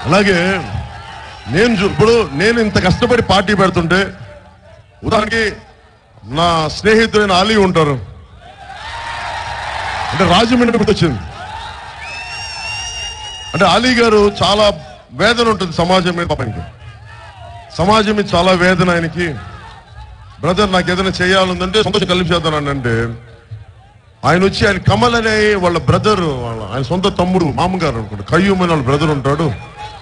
అలాగే ఇప్పుడు నేను ఇంత కష్టపడి పార్టీ పెడుతుంటే ఉదాహరణకి నా స్నేహితుడైన అలీ ఉంటారు, అంటే రాజమండ్రి వచ్చింది. అంటే అలీ గారు చాలా వేదన ఉంటుంది సమాజం మీద, పాపానికి సమాజం మీద చాలా వేదన ఆయనకి. బ్రదర్ నాకు ఏదైనా చేయాలంటే సంతోషం కలిపి చేద్దానండి అంటే ఆయన వచ్చి, ఆయన కమల్ అనే వాళ్ళ బ్రదర్, ఆయన సొంత తమ్ముడు మామగారు అనుకుంటా, కయ్యూమ్ అని వాళ్ళ బ్రదర్ ఉంటాడు,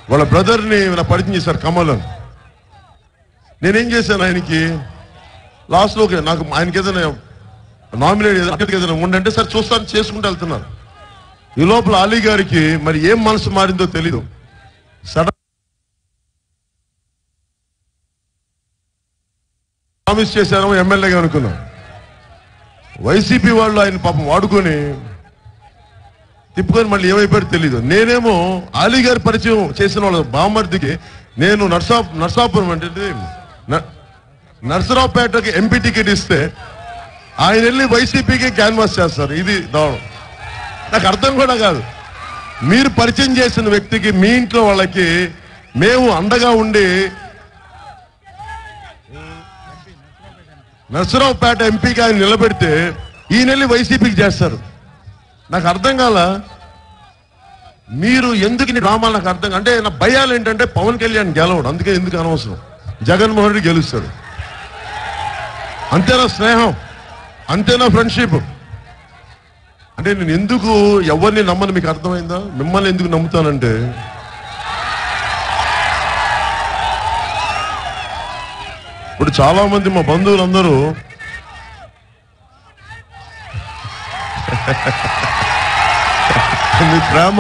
వాళ్ళ బ్రదర్ని నా పరిచయం చేశారు కమల్ అని. నేనేం చేశాను, ఆయనకి లాస్ట్లో నాకు ఆయనకి ఏదైనా నామినేట్ ఏదైనా ఉండంటే సరే చూస్తాను చేసుకుంటూ వెళ్తున్నారు. ఈ లోపల అలీ గారికి మరి ఏం మనసు మారిందో తెలీదు, సడన్ ప్రామిస్ చేశారో ఎమ్మెల్యేగా అనుకున్నాం. వైసీపీ వాళ్ళు ఆయన పాపం వాడుకొని తిప్పుకొని మళ్ళీ ఏమైపోయాడు తెలీదు. నేనేమో అలీ గారి పరిచయం చేసిన వాళ్ళ బామ్మర్దికి నేను నర్సాపురం అంటే నర్సరావుపేటకి ఎంపీ టికెట్ ఇస్తే ఆయన వెళ్ళి వైసీపీకి క్యాన్వాస్ చేస్తారు. ఇది దారుణం, నాకు అర్థం కూడా కాదు. మీరు పరిచయం చేసిన వ్యక్తికి మీ ఇంట్లో వాళ్ళకి మేము అండగా ఉండి నర్సరావుపేట ఎంపీకి ఆయన నిలబెడితే ఈయన వెళ్ళి వైసీపీకి చేస్తారు. నాకు అర్థం కాల, మీరు ఎందుకు నీ డ్రామాలు నాకు అర్థం. అంటే నా భయాలు ఏంటంటే పవన్ కళ్యాణ్ గెలవడు, అందుకే ఎందుకు అనవసరం, జగన్మోహన్ రెడ్డి గెలుస్తాడు. అంతేనా స్నేహం, అంతేనా ఫ్రెండ్షిప్. అంటే నేను ఎందుకు ఎవరిని నమ్మను, మీకు అర్థమైందా? మిమ్మల్ని ఎందుకు నమ్ముతానంటే ఇప్పుడు చాలా మంది మా బంధువులందరూ మీ ప్రేమ,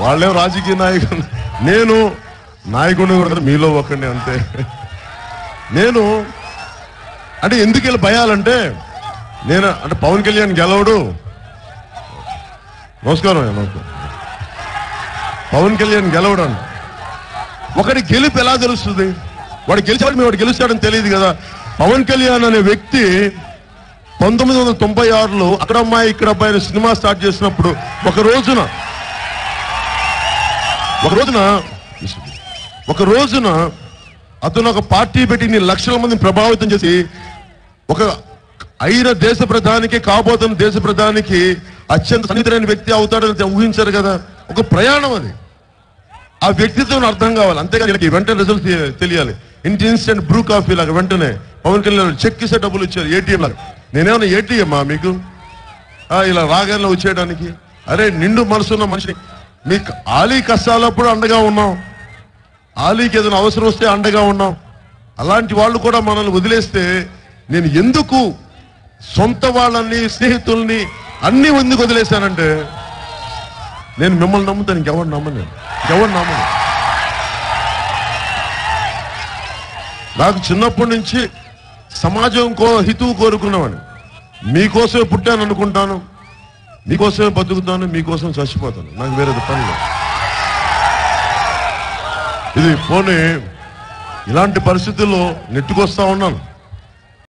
వాళ్ళే రాజకీయ నాయకులు, నేను నాయకుడిని కూడా మీలో ఒకడిని అంతే. నేను అంటే ఎందుకు ఇలా భయాలంటే నేను అంటే పవన్ కళ్యాణ్ గెలవడు. నమస్కారం. పవన్ కళ్యాణ్ గెలవడు అంట. ఒకటి గెలుపు ఎలా తెలుస్తుంది? వాడు గెలిచాడు, వాడు గెలుస్తాడని తెలియదు కదా. పవన్ కళ్యాణ్ అనే వ్యక్తి 1996లో అక్కడ అమ్మాయి ఇక్కడ అబ్బాయి సినిమా స్టార్ట్ చేసినప్పుడు ఒక రోజున అతను ఒక పార్టీ పెట్టి లక్షల మందిని ప్రభావితం చేసి ఒక అయిన దేశ ప్రధానికి, కాబోతున్న దేశ ప్రధానికి అత్యంత సన్నిహితులైన వ్యక్తి అవుతాడని ఊహించారు కదా. ఒక ప్రయాణం అది. ఆ వ్యక్తిత్వం అర్థం కావాలి, అంతేగాని వెంటనే రిజల్ట్ తెలియాలి. ఇన్స్టెంట్ బ్రూ కాఫీ లాగా వెంటనే పవన్ కళ్యాణ్ చెక్ ఇస్తే డబ్బులు ఇచ్చారు ఏటీఎం లాగా. నేనేమన్నా ఏటీఎమ్మా మీకు ఇలా రాగానే వచ్చేయడానికి? అరే నిండు మనసున్న మనిషిని, మీకు ఆలీ కష్టాలప్పుడు అండగా ఉన్నాం, ఆలీకి ఏదైనా అవసరం వస్తే అండగా ఉన్నాం. అలాంటి వాళ్ళు కూడా మనల్ని వదిలేస్తే నేను ఎందుకు సొంత వాళ్ళని, స్నేహితుల్ని అన్ని ఎందుకు వదిలేశానంటే నేను మిమ్మల్ని నమ్ముతాను, ఇంకెవరిని నమ్మను. నాకు చిన్నప్పటి నుంచి సమాజం హితువు కోరుకున్నామని, మీకోసమే పుట్టాను అనుకుంటాను, మీకోసమే బతుకుతాను, మీకోసం చచ్చిపోతాను, నాకు వేరే పని లేదు. ఇది పోనీ ఇలాంటి పరిస్థితుల్లో నెట్టుకొస్తా ఉన్నాను.